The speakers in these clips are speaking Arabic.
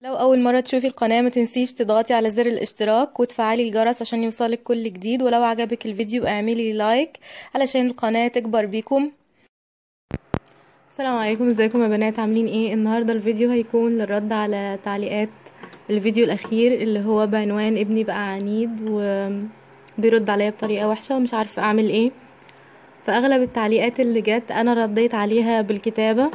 لو أول مرة تشوفي القناة ما تنسيش تضغطي على زر الاشتراك وتفعلي الجرس عشان يوصلك كل جديد، ولو عجبك الفيديو اعملي لايك علشان القناة تكبر بيكم. السلام عليكم، ازيكم يا بنات؟ عاملين ايه؟ النهاردة الفيديو هيكون للرد على تعليقات الفيديو الأخير اللي هو بعنوان ابني بقى عنيد وبيرد عليا بطريقة وحشة ومش عارفة اعمل ايه. فأغلب التعليقات اللي جت أنا رديت عليها بالكتابة،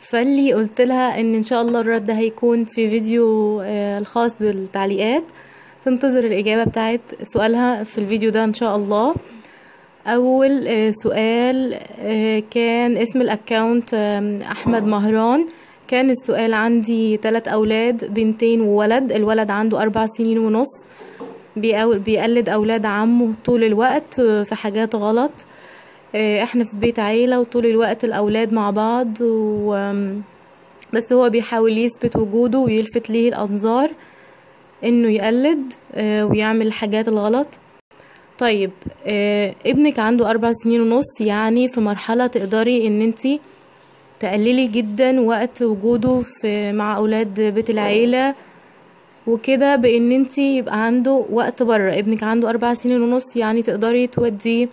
فاللي قلت لها ان شاء الله الرد هيكون في فيديو الخاص بالتعليقات. تنتظر الاجابة بتاعت سؤالها في الفيديو ده ان شاء الله. اول سؤال كان اسم الاكاونت احمد مهران. كان السؤال: عندي 3 اولاد، بنتين وولد. الولد عنده 4 سنين ونص، بيقلد اولاد عمه طول الوقت في حاجات غلط. احنا في بيت عيلة وطول الوقت الاولاد مع بعض بس هو بيحاول يثبت وجوده ويلفت ليه الانظار انه يقلد ويعمل الحاجات الغلط. طيب ابنك عنده 4 سنين ونص، يعني في مرحلة تقدري ان انتي تقللي جدا وقت وجوده مع اولاد بيت العيلة وكده، بان انتي يبقى عنده وقت بره. ابنك عنده 4 سنين ونص، يعني تقدري توديه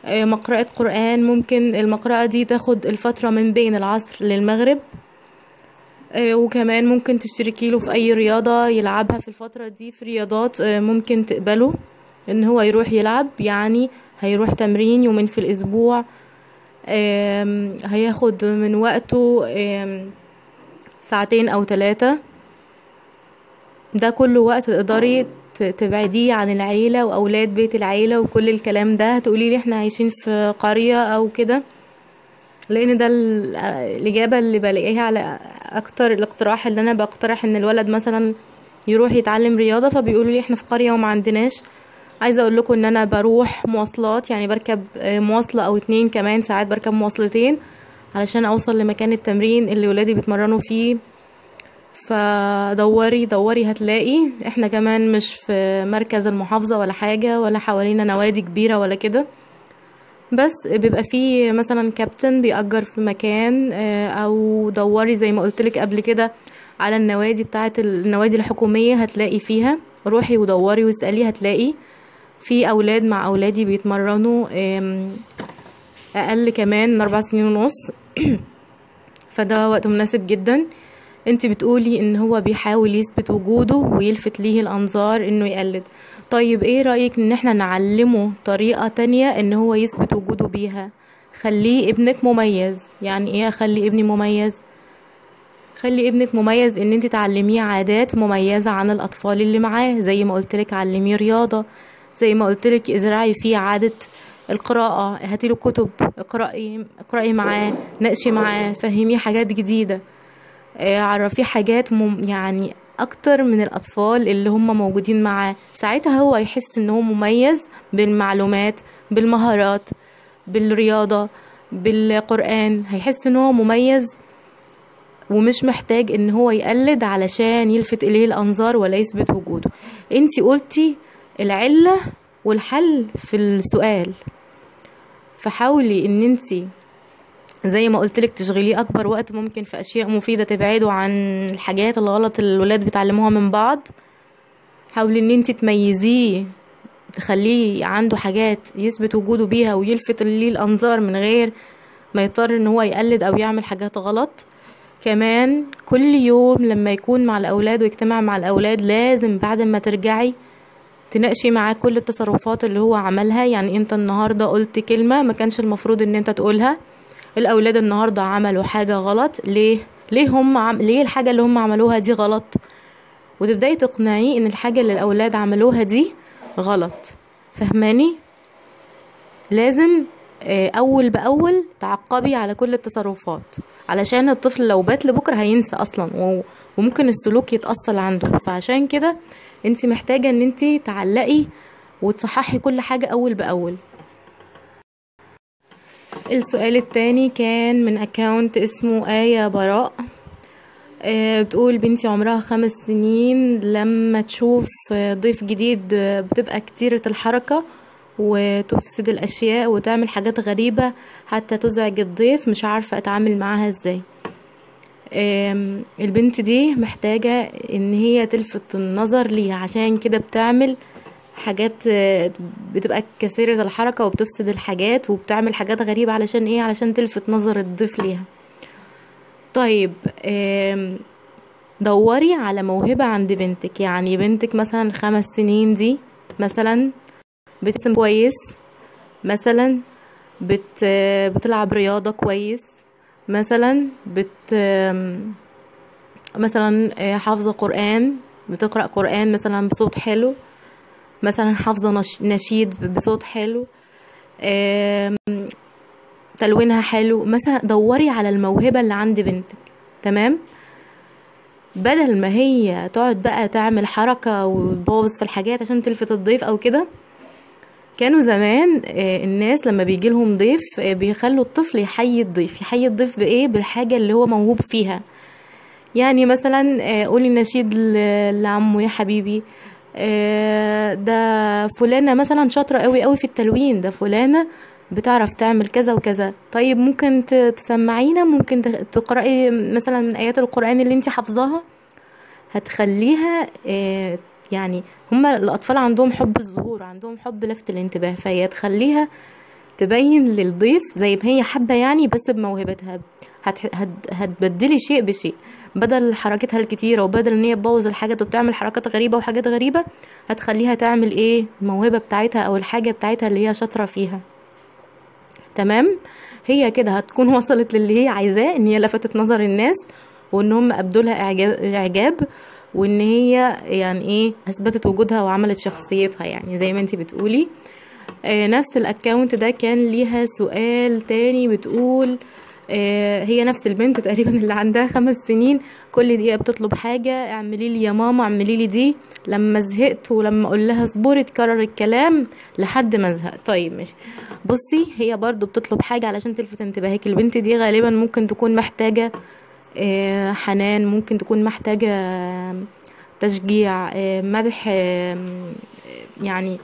مقرأة قرآن. ممكن المقرأة دي تاخد الفترة من بين العصر للمغرب، وكمان ممكن تشتركي له في اي رياضة يلعبها في الفترة دي. في رياضات ممكن تقبله ان هو يروح يلعب، يعني هيروح تمرين يومين في الاسبوع. هياخد من وقته 2 أو 3 ساعات. ده كله وقت تقدري تبعديه عن العيلة واولاد بيت العيلة وكل الكلام ده. هتقولي لي احنا عايشين في قرية او كده، لان ده الاجابة اللي بلاقيها على اكتر الاقتراح اللي انا بقترح ان الولد مثلا يروح يتعلم رياضة، فبيقولوا لي احنا في قرية وما عندناش. عايزة اقول لكم ان انا بروح مواصلات، يعني بركب مواصلة او 2، كمان ساعات بركب مواصلتين علشان اوصل لمكان التمرين اللي ولادي بيتمرنوا فيه. فدوري دوري هتلاقي. احنا كمان مش في مركز المحافظة ولا حاجة، ولا حوالينا نوادي كبيرة ولا كده، بس بيبقى فيه مثلا كابتن بيأجر في مكان. او دوري زي ما قلتلك قبل كده على النوادي بتاعت النوادي الحكومية، هتلاقي فيها. روحي ودوري واسألي، هتلاقي في اولاد مع اولادي بيتمرنوا اقل كمان من 4 سنين ونص. فده وقت مناسب جدا. انت بتقولي ان هو بيحاول يثبت وجوده ويلفت ليه الانظار انه يقلد. طيب ايه رأيك ان احنا نعلمه طريقة تانية ان هو يثبت وجوده بيها؟ خليه ابنك مميز. يعني ايه اخلي ابني مميز؟ خلي ابنك مميز ان انت تعلميه عادات مميزة عن الاطفال اللي معاه. زي ما قلتلك علميه رياضة، زي ما قلتلك ازرعي فيه عادة القراءة. هاتيله كتب، اقرأي معاه، ناقشي معاه، فهميه حاجات جديدة. عرفيه حاجات يعني اكتر من الاطفال اللي هم موجودين معاه. ساعتها هو يحس ان هو مميز بالمعلومات، بالمهارات، بالرياضة، بالقرآن. هيحس ان هو مميز ومش محتاج ان هو يقلد علشان يلفت اليه الانظار ولا يثبت وجوده. انتي قلتي العلة والحل في السؤال، فحاولي ان انتي زي ما قلتلك تشغليه اكبر وقت ممكن في اشياء مفيدة تبعده عن الحاجات الغلط اللي الولاد بيتعلموها من بعض. حاولي ان انتي تميزيه، تخليه عنده حاجات يثبت وجوده بيها ويلفت ليه الانظار من غير ما يضطر ان هو يقلد او يعمل حاجات غلط. كمان كل يوم لما يكون مع الاولاد ويجتمع مع الاولاد، لازم بعد ما ترجعي تناقشي معاه كل التصرفات اللي هو عملها. يعني انت النهاردة قلت كلمة ما كانش المفروض ان انت تقولها. الاولاد النهاردة عملوا حاجة غلط، ليه الحاجة اللي هم عملوها دي غلط؟ وتبدأي تقنعيه ان الحاجة اللي الاولاد عملوها دي غلط. فهماني؟ لازم اول باول تعقبي على كل التصرفات، علشان الطفل لو بات لبكره هينسى اصلا وممكن السلوك يتأصل عنده. فعشان كده انت محتاجة ان انت تعلقي وتصححي كل حاجة اول باول. السؤال التاني كان من اكاونت اسمه آية براء. بتقول: بنتي عمرها 5 سنين، لما تشوف ضيف جديد بتبقى كتيرة الحركة وتفسد الاشياء وتعمل حاجات غريبة حتى تزعج الضيف. مش عارفة اتعامل معاها ازاي. البنت دي محتاجة ان هي تلفت النظر ليها، عشان كده بتعمل حاجات بتبقى كثيرة الحركة وبتفسد الحاجات وبتعمل حاجات غريبة. علشان ايه؟ علشان تلفت نظر الضيف ليها. طيب دوري على موهبة عند بنتك. يعني بنتك مثلا 5 سنين دي مثلا بترسم كويس، مثلا بتلعب رياضة كويس، مثلا مثلا حافظة قرآن، بتقرأ قرآن مثلا بصوت حلو، مثلا حافظة نشيد بصوت حلو، تلوينها حلو. مثلا دوري على الموهبة اللي عند بنتك. تمام؟ بدل ما هي تقعد بقى تعمل حركة وتبوظ في الحاجات عشان تلفت الضيف او كده. كانوا زمان الناس لما بيجي لهم ضيف بيخلوا الطفل يحيي الضيف. يحيي الضيف بايه؟ بالحاجة اللي هو موهوب فيها. يعني مثلا قولي نشيد لعمه: يا حبيبي ده فلانة مثلا شاطرة قوي قوي في التلوين، ده فلانة بتعرف تعمل كذا وكذا. طيب ممكن تسمعينا، ممكن تقرأي مثلا من آيات القرآن اللي انت حافظاها. هتخليها يعني هما الأطفال عندهم حب الظهور، عندهم حب لفت الانتباه، فهي تخليها تبين للضيف زي ما هي حابة يعني، بس بموهبتها. هتبدلي شيء بشيء. بدل حركتها الكتيرة وبدل ان هي تبوظ الحاجات وبتعمل حركات غريبة وحاجات غريبة، هتخليها تعمل ايه؟ الموهبة بتاعتها او الحاجة بتاعتها اللي هي شاطرة فيها. تمام؟ هي كده هتكون وصلت للي هي عايزاه، ان هي لفتت نظر الناس وان هم ابدوا لها اعجاب، وان هي يعني ايه اثبتت وجودها وعملت شخصيتها، يعني زي ما انتي بتقولي. نفس الاكاونت ده كان ليها سؤال تاني بتقول هي نفس البنت تقريبا اللي عندها 5 سنين، كل دقيقة بتطلب حاجة: اعملي لي يا ماما، اعملي لي دي. لما زهقت ولما اقول لها اصبري تكرر الكلام لحد ما زهق. طيب ماشي. بصي، هي برضو بتطلب حاجة علشان تلفت انتباهك. البنت دي غالبا ممكن تكون محتاجة حنان، ممكن تكون محتاجة تشجيع، مدح، يعني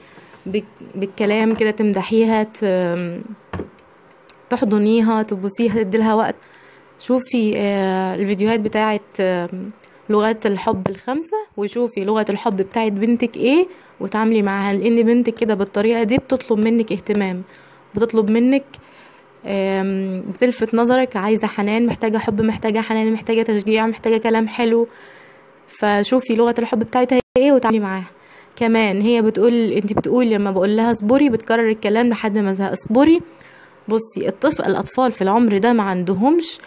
بالكلام كده تمدحيها، تحضنيها، تبوسيها، تديلها وقت. شوفي الفيديوهات بتاعت لغات الحب ال5، وشوفي لغة الحب بتاعت بنتك ايه وتعاملي معاها. لان بنتك كده بالطريقة دي بتطلب منك اهتمام، بتطلب منك بتلفت نظرك، عايزة حنان، محتاجة حب، محتاجة حنان، محتاجة تشجيع، محتاجة كلام حلو. فشوفي لغة الحب بتاعتها ايه وتعاملي معاها. كمان هي بتقول، انت بتقول لما بقول لها اصبري بتكرر الكلام لحد ما زهق. اصبري. بصي، الاطفال في العمر ده ما عندهمش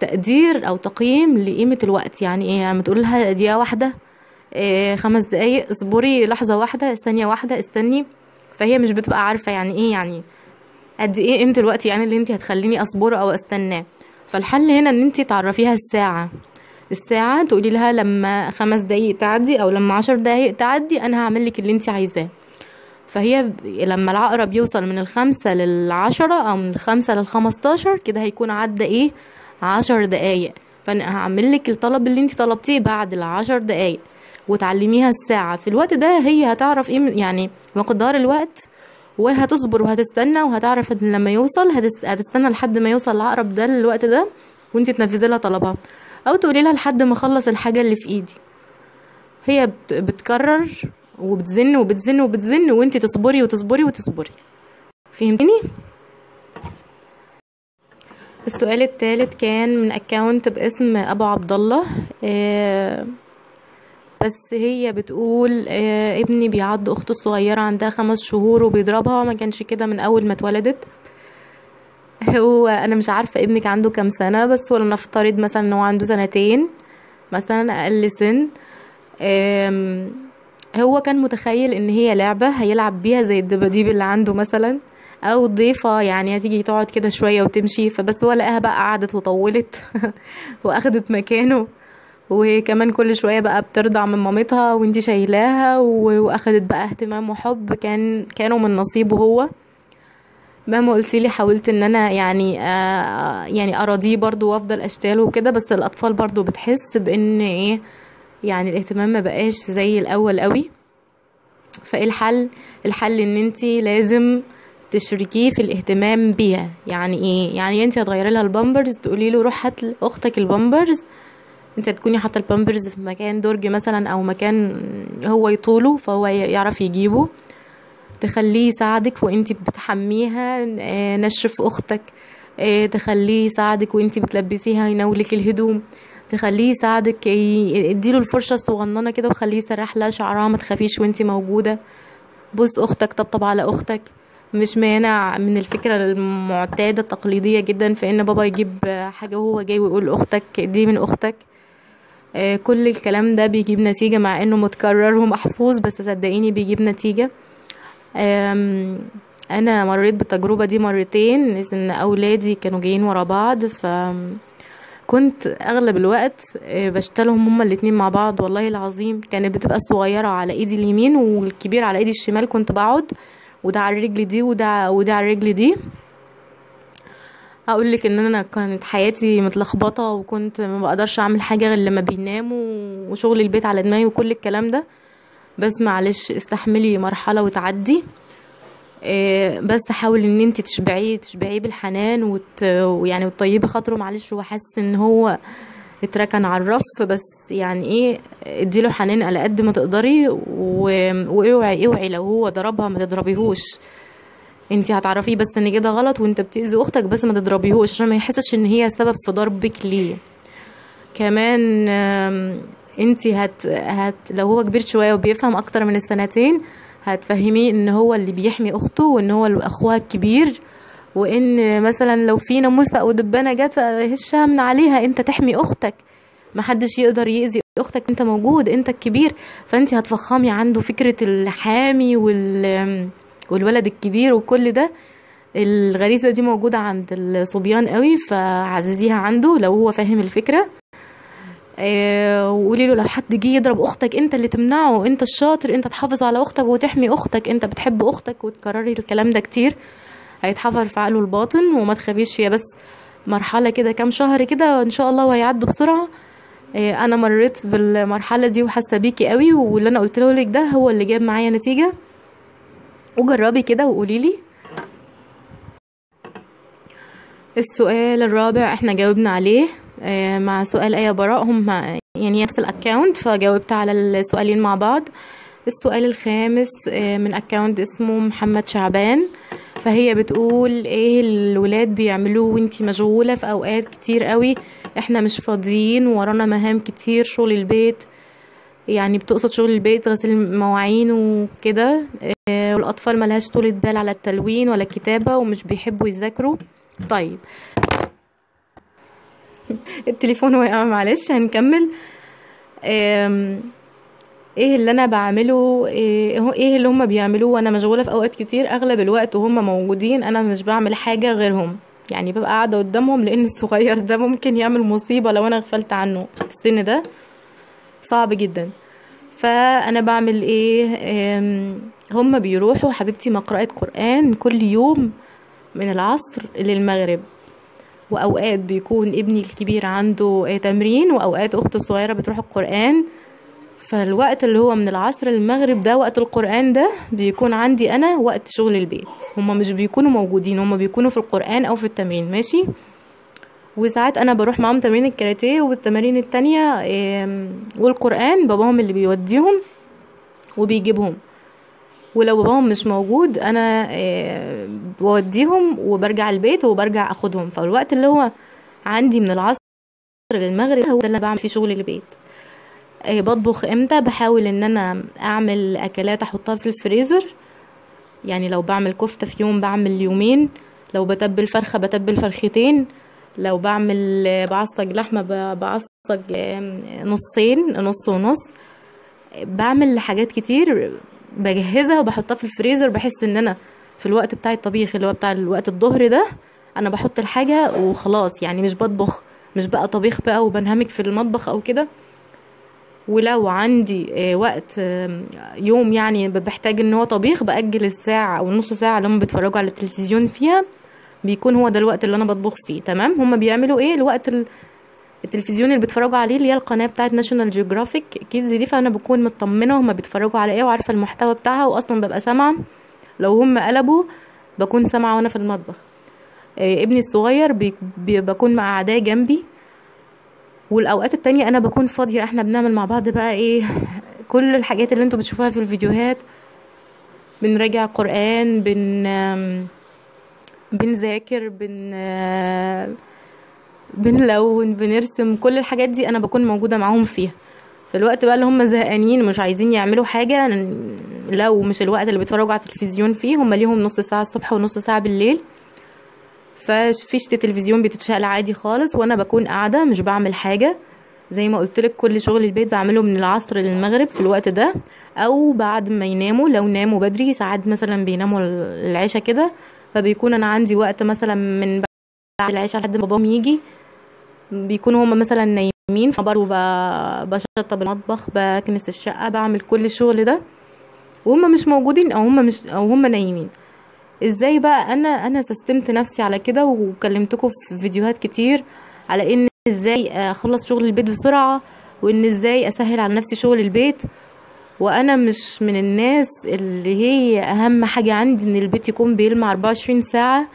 تقدير او تقييم لقيمة الوقت. يعني ايه؟ يعني تقول لها دقيقة واحدة، 5 دقايق، اصبري لحظة واحدة، ثانية واحدة، استني. فهي مش بتبقى عارفة يعني ايه، يعني قد ايه قيمة الوقت، يعني اللي انت هتخليني اصبره او استناه. فالحل هنا ان انت تعرفيها الساعة تقولي لها لما 5 دقايق تعدي او لما 10 دقايق تعدي انا هعمل لك اللي انت عايزاه. فهي لما العقرب يوصل من 5 ل10 او من 5 ل15 كده هيكون عدى ايه؟ 10 دقايق. فانا هعمل لك الطلب اللي انت طلبتيه بعد ال10 دقايق، وتعلميها الساعة. في الوقت ده هي هتعرف ايه يعني مقدار الوقت، وهتصبر وهتستنى، وهتعرف ان لما يوصل هتستنى لحد ما يوصل العقرب ده الوقت ده، وانت تنفذي لها طلبها. او تقولي لها لحد ما اخلص الحاجة اللي في ايدي. هي بتكرر وبتزن وبتزن وبتزن، وانت تصبري وتصبري وتصبري. فهمتني؟ السؤال الثالث كان من اكاونت باسم ابو عبد الله. بس هي بتقول ابني بيعض اخته الصغيرة عندها 5 شهور وبيضربها، ما كانش كده من اول ما اتولدت. هو انا مش عارفة ابنك عنده كام سنة، بس ولا نفترض مثلا ان هو عنده 2 سنين مثلا، اقل سن. هو كان متخيل ان هي لعبة هيلعب بيها زي الدباديب اللي عنده مثلا، او ضيفة يعني هتيجي تقعد كده شوية وتمشي. فبس هو لقاها بقى قعدت وطولت واخدت مكانه، وكمان كل شوية بقى بترضع من مامتها وانتي شايلاها، واخدت بقى اهتمام وحب كانوا من نصيبه هو. مهما قلتيلي حاولت ان انا يعني اراضيه برضو وافضل اشتاله وكده، بس الاطفال برضو بتحس بان ايه، يعني الاهتمام ما بقاش زي الاول قوي. فايه الحل؟ الحل ان انتي لازم تشركيه في الاهتمام بيها. يعني ايه؟ يعني انت هتغيري لها البامبرز، تقولي له روح هات لاختك البامبرز، انت تكوني حاطه البامبرز في مكان درج مثلا او مكان هو يطوله فهو يعرف يجيبه، تخليه يساعدك وانتي بتحميها. نشف اختك، تخليه يساعدك وانتي بتلبسيها ينولك الهدوم، تخليه يساعدك، اديله الفرشة الصغننة كده وخليه يسرح لها شعرها، ما تخافيش وانتي موجودة. بوس اختك، طبطب على اختك. مش مانع من الفكرة المعتادة التقليدية جدا في ان بابا يجيب حاجة وهو جاي ويقول لاختك دي من اختك. كل الكلام ده بيجيب نتيجة مع انه متكرر ومحفوظ، بس صدقيني بيجيب نتيجة. انا مريت بالتجربة دي مرتين، ان اولادي كانوا جايين ورا بعض، فكنت اغلب الوقت بشتلهم هما الاتنين مع بعض. والله العظيم كانت بتبقى الصغيرة على ايدي اليمين والكبير على ايدي الشمال، كنت بقعد وده على الرجل دي وده على الرجل دي. اقول لك ان انا كانت حياتي متلخبطه، وكنت ما بقدرش اعمل حاجه غير لما بيناموا، وشغل البيت على دماغي وكل الكلام ده. بس معلش استحملي مرحله وتعدي. بس حاول ان انت تشبعيه بالحنان ويعني وتطيبي خاطره. معلش هو حاسس ان هو اتركن على الرف، بس يعني ايه، اديله حنان على قد ما تقدري. واوعي لو هو ضربها ما تضربيهوش. انتي هتعرفيه بس ان كده غلط وانت بتأذي اختك، بس ما تضربيهوش عشان ما يحسش ان هي سبب في ضربك ليه. كمان انتي لو هو كبير شوية وبيفهم اكتر من السنتين، هتفهميه ان هو اللي بيحمي اخته، وان هو اخوها الكبير، وان مثلا لو في ناموسة او دبانة جت هشها من عليها، انت تحمي اختك، محدش يقدر يأذي اختك، انت موجود، انت الكبير. فانتي هتفخمي عنده فكرة الحامي والولد الكبير وكل ده. الغريزة دي موجودة عند الصبيان قوي، فعززيها عنده لو هو فاهم الفكرة. وقولي له لو حد جه يضرب اختك انت اللي تمنعه، انت الشاطر، انت تحافظ على اختك وتحمي اختك، انت بتحب اختك، وتكرري الكلام ده كتير هيتحفر في عقله الباطن. وما تخافيش، هي بس مرحلة كده كام شهر كده ان شاء الله وهيعدوا بسرعة. انا مريت بالمرحلة دي وحاسة بيكي قوي، واللي انا قلت لك ده هو اللي جاب معايا نتيجة. وجربي كده وقولي لي. السؤال الرابع احنا جاوبنا عليه مع سؤال ايه براء، هم يعني نفس الاكاونت، فجاوبت على السؤالين مع بعض. السؤال الخامس من اكاونت اسمه محمد شعبان، فهي بتقول ايه الولاد بيعملوه وانتي مشغولة في اوقات كتير قوي؟ احنا مش فاضيين، ورانا مهام كتير، شغل البيت، يعني بتقصد شغل البيت، غسيل المواعين وكده. والاطفال ملهاش طولة بال على التلوين ولا الكتابة، ومش بيحبوا يذاكروا. طيب التليفون وقع، معلش هنكمل. ايه اللي انا بعمله، ايه اللي هم بيعملوه وانا مشغولة في اوقات كتير؟ اغلب الوقت وهم موجودين انا مش بعمل حاجة غيرهم، يعني ببقى قاعدة قدامهم، لان الصغير ده ممكن يعمل مصيبة لو انا غفلت عنه. السن ده صعب جدا. فانا بعمل ايه؟ هم بيروحوا حبيبتي مقرأة قرآن كل يوم من العصر للمغرب، واوقات بيكون ابني الكبير عنده تمرين، واوقات اخته الصغيرة بتروح القرآن. فالوقت اللي هو من العصر للمغرب ده وقت القرآن ده بيكون عندي انا وقت شغل البيت. هم مش بيكونوا موجودين، هم بيكونوا في القرآن او في التمرين، ماشي. وساعات انا بروح معاهم تمرين الكاراتيه والتمارين التانية والقرآن باباهم اللي بيوديهم وبيجيبهم. ولو باباهم مش موجود انا بوديهم وبرجع البيت وبرجع اخدهم. فالوقت اللي هو عندي من العصر للمغرب هو ده اللي بعمل فيه شغل البيت. بطبخ امتى؟ بحاول ان انا اعمل اكلات احطها في الفريزر، يعني لو بعمل كفتة في يوم بعمل يومين، لو بتبل فرخة بتبل فرختين، لو بعصج لحمة بعصج نصين، نص ونص. بعمل حاجات كتير بجهزها وبحطها في الفريزر، بحس ان انا في الوقت بتاع الطبيخ اللي هو بتاع الوقت الظهر ده انا بحط الحاجة وخلاص، يعني مش بطبخ، مش بقى طبيخ بقى وبنهمك في المطبخ او كده. ولو عندي وقت يوم يعني بحتاج ان هو طبيخ، بأجل الساعة او نص ساعة اللي هم بيتفرجوا على التلفزيون فيها، بيكون هو ده الوقت اللي انا بطبخ فيه. تمام. هم بيعملوا ايه الوقت التلفزيون اللي بيتفرجوا عليه اللي هي القناة بتاعت ناشونال جيوغرافيك كيدز دي، فانا بكون مطمنة هما بيتفرجوا على ايه وعارفة المحتوى بتاعها، واصلا ببقى سامعة لو هم قلبوا بكون سامعة وانا في المطبخ. ابني الصغير بكون مقعداه جنبي. والاوقات التانية انا بكون فاضية، احنا بنعمل مع بعض بقى ايه، كل الحاجات اللي انتوا بتشوفوها في الفيديوهات. بنراجع قرآن، بنذاكر، بنلون، بنرسم، كل الحاجات دي انا بكون موجودة معاهم فيها. في الوقت بقى اللي هم زهقانين مش عايزين يعملوا حاجة، لو مش الوقت اللي بيتفرجوا على التلفزيون فيه، هم ليهم نص ساعة الصبح ونص ساعة بالليل، ففيشة التلفزيون بتتشغل عادي خالص، وانا بكون قاعدة مش بعمل حاجة. زي ما قلت لك كل شغل البيت بعمله من العصر للمغرب في الوقت ده، او بعد ما يناموا لو ناموا بدري، ساعات مثلا بيناموا العشاء كده، فبيكون انا عندي وقت مثلا من بعد العشاء لحد ما باباهم يجي، بيكونوا هما مثلا نايمين، فبرضه بشطب المطبخ، بكنس الشقة، بعمل كل الشغل ده وهما مش موجودين، او هما نايمين. ازاي بقى انا سستمت نفسي على كده، وكلمتكم في فيديوهات كتير على ان ازاي اخلص شغل البيت بسرعة، وان ازاي اسهل على نفسي شغل البيت. وانا مش من الناس اللي هي اهم حاجة عندي ان البيت يكون بيلمع 24 ساعة،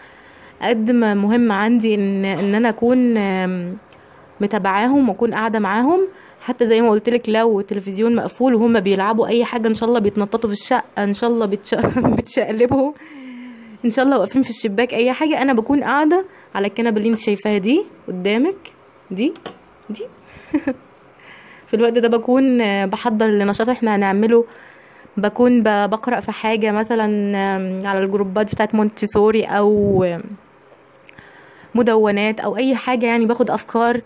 قد ما مهم عندي ان انا اكون متابعاهم واكون قاعدة معاهم. حتى زي ما قلت لك لو التلفزيون مقفول وهم بيلعبوا اي حاجة، ان شاء الله بيتنططوا في الشقة، ان شاء الله بتشقلبوا، ان شاء الله واقفين في الشباك، اي حاجة، انا بكون قاعدة على الكنبة اللي انت شايفاها دي قدامك، دي في الوقت ده بكون بحضر لنشاط احنا هنعمله، بكون بقرأ في حاجة مثلا على الجروبات بتاعت مونتسوري، او مدونات، او اي حاجة، يعني باخد افكار.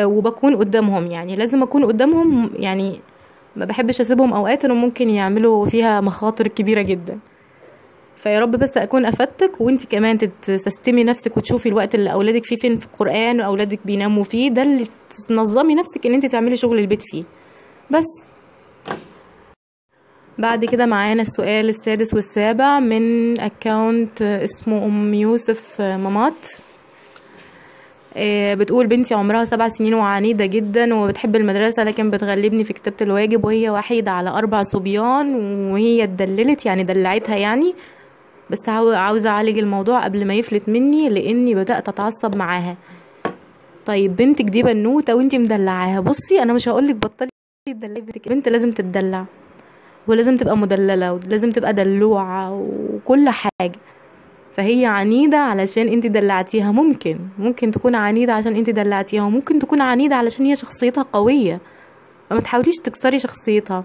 وبكون قدامهم، يعني لازم اكون قدامهم، يعني ما بحبش اسيبهم اوقات انه ممكن يعملوا فيها مخاطر كبيرة جدا. فيا رب بس اكون افدتك، وانت كمان تستمي نفسك وتشوفي الوقت اللي اولادك فيه فين في القرآن واولادك بيناموا فيه، ده اللي تنظمي نفسك ان انت تعملي شغل البيت فيه بس. بعد كده معانا السؤال السادس والسابع من اكاونت اسمه ام يوسف مامات. بتقول بنتي عمرها 7 سنين وعنيدة جدا وبتحب المدرسة، لكن بتغلبني في كتابة الواجب، وهي وحيدة على 4 صبيان، وهي اتدللت، يعني دلعتها يعني. بس عاوزة اعالج الموضوع قبل ما يفلت مني، لاني بدأت اتعصب معاها. طيب بنتك دي بنوتة وانتي مدلعاها، بصي انا مش هقولك بطلي تدلعي بنتك، بنت لازم تتدلع ولازم تبقى مدللة ولازم تبقى دلوعة وكل حاجة. فهي عنيدة علشان انتي دلعتيها، ممكن تكون عنيدة عشان انتي دلعتيها، وممكن تكون عنيدة علشان هي شخصيتها قوية، فما تحاوليش تكسري شخصيتها.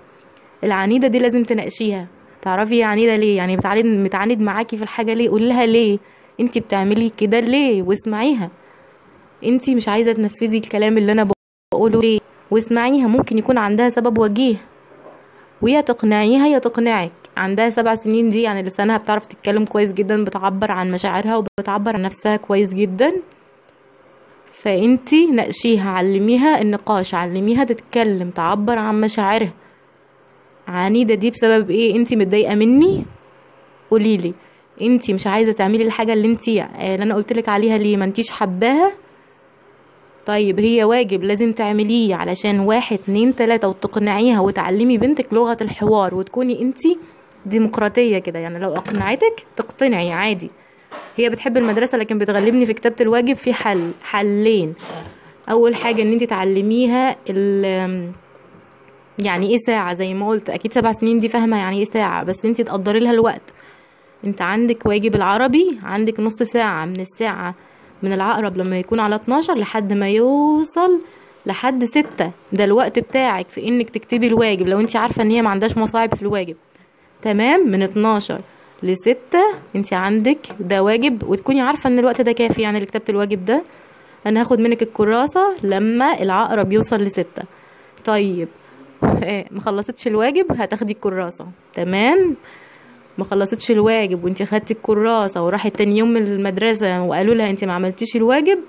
العنيدة دي لازم تناقشيها، تعرفي هي عنيدة ليه، يعني بتعاند معاكي في الحاجة ليه، قولي لها ليه انتي بتعملي كده ليه، واسمعيها. انتي مش عايزة تنفذي الكلام اللي انا بقوله ليه، واسمعيها، ممكن يكون عندها سبب وجيه، ويا تقنعيها يا تقنعك. عندها 7 سنين دي، يعني لسانها بتعرف تتكلم كويس جدا، بتعبر عن مشاعرها وبتعبر عن نفسها كويس جدا. فانتي ناقشيها، علميها النقاش، علميها تتكلم تعبر عن مشاعرها. عنيدة دي بسبب ايه؟ انتي متضايقة مني؟ قوليلي انتي مش عايزة تعملي الحاجة اللي انا قلتلك عليها ليه؟ ما انتيش حباها؟ طيب هي واجب لازم تعمليه علشان 1 2 3، وتقنعيها وتعلمي بنتك لغة الحوار، وتكوني انتي ديمقراطية كده، يعني لو اقنعتك تقتنعي عادي. هي بتحب المدرسة لكن بتغلبني في كتابة الواجب، في حلين. اول حاجة ان انتي تعلميها يعني ايه ساعة، زي ما قلت اكيد 7 سنين دي فاهمة يعني ايه ساعة، بس انتي تقدري لها الوقت. انت عندك واجب العربي، عندك نص ساعة من الساعة من العقرب لما يكون على 12 لحد ما يوصل لحد 6، ده الوقت بتاعك في انك تكتبي الواجب، لو انت عارفة ان هي ما عندهاش مصاعب في الواجب. تمام، من 12 ل6 انت عندك ده واجب، وتكوني عارفة ان الوقت ده كافي يعني لكتابة الواجب ده. انا هاخد منك الكراسة لما العقرب يوصل ل6. طيب ما خلصتش الواجب هتاخدي الكراسة، تمام. ما خلصتش الواجب وانت خدتي الكراسة وراحت تاني يوم من المدرسة وقالوا لها انت ما عملتيش الواجب،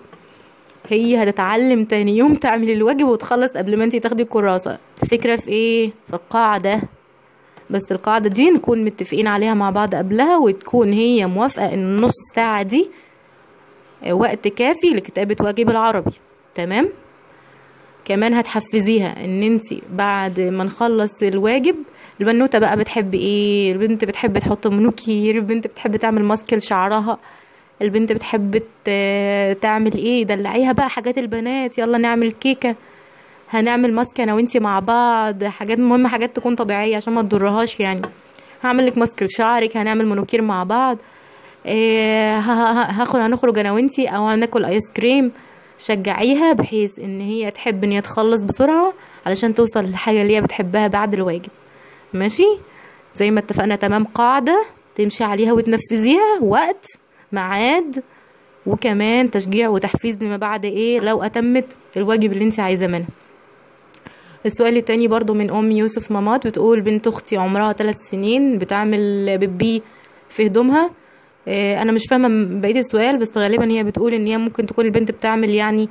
هي هتتعلم تاني يوم تعمل الواجب وتخلص قبل ما انت تاخدي الكراسة. الفكرة في ايه؟ في القاعدة. بس القاعدة دي نكون متفقين عليها مع بعض قبلها، وتكون هي موافقة ان نص ساعة دي وقت كافي لكتابة واجب العربي، تمام. كمان هتحفزيها ان انت بعد ما نخلص الواجب، البنوته بقى بتحب ايه، البنت بتحب تحط منوكير، البنت بتحب تعمل ماسك لشعرها، البنت بتحب تعمل ايه، دلعيها بقى حاجات البنات، يلا نعمل كيكه، هنعمل ماسك انا وانتي مع بعض، حاجات مهمه، حاجات تكون طبيعيه عشان ما تضرهاش يعني. هعمل لك ماسك لشعرك، هنعمل منوكير مع بعض، هنخرج انا وانتي او هناكل ايس كريم. شجعيها بحيث ان هي تحب ان هي تخلص بسرعه علشان توصل للحاجه اللي هي بتحبها بعد الواجب. ماشي زي ما اتفقنا، تمام؟ قاعده تمشي عليها وتنفذيها، وقت، ميعاد، وكمان تشجيع وتحفيز لما بعد ايه لو اتمت الواجب اللي انت عايزاه منها. السؤال التاني برضو من ام يوسف مامات، بتقول بنت اختي عمرها 3 سنين بتعمل بيبي في هدومها. انا مش فاهمه بقيه السؤال، بس غالبا هي بتقول ان هي ممكن تكون البنت بتعمل يعني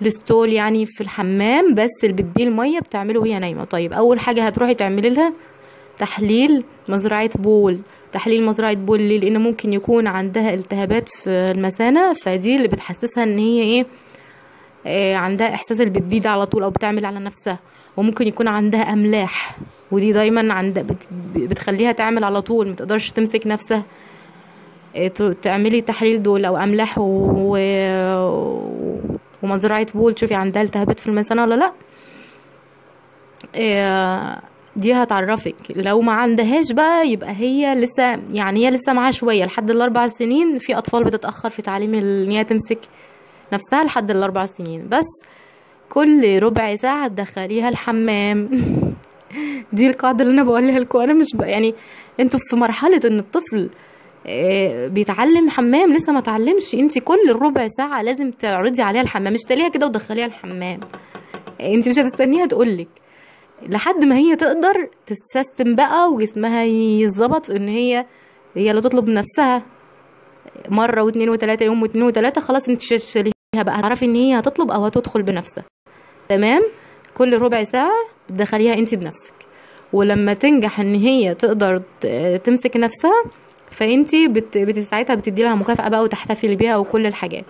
الستول يعني في الحمام، بس البيبي الميه بتعمله وهي نايمه. طيب اول حاجه هتروحي تعملي لها تحليل مزرعه بول. تحليل مزرعه بول ليه؟ لان ممكن يكون عندها التهابات في المثانه، فدي اللي بتحسسها ان هي ايه، عندها احساس البيبي ده على طول، او بتعمل على نفسها. وممكن يكون عندها املاح، ودي دايما بتخليها تعمل على طول، ما تقدرش تمسك نفسها. تعملي تحليل دول او املاح ومزرعه بول، تشوفي عندها التهابات في المثانه ولا لا. دي هتعرفك. لو ما عندهاش بقى يبقى هي لسه يعني هي لسه معاها شويه لحد ال4 سنين. في اطفال بتتاخر في تعليم ان هي تمسك نفسها لحد ال4 سنين، بس كل ربع ساعه تدخليها الحمام. دي القاعده اللي انا بقولها لكم. انا مش يعني انتوا في مرحله ان الطفل بيتعلم حمام، لسه ما تعلمش. انت كل ربع ساعه لازم تعرضي عليها الحمام، مش تلاقيها كده ودخليها الحمام. انت مش هتستنيها تقولك لحد ما هي تقدر تستسلم بقى وجسمها يظبط ان هي اللي تطلب نفسها مره واثنين وثلاثه، يوم واثنين وثلاثه، خلاص انت تشيليها بقى، هتعرفي ان هي هتطلب او هتدخل بنفسها. تمام؟ كل ربع ساعه تدخليها انت بنفسك، ولما تنجح ان هي تقدر تمسك نفسها، فانت ساعتها بتدي لها مكافأة بقى وتحتفلي بيها وكل الحاجات.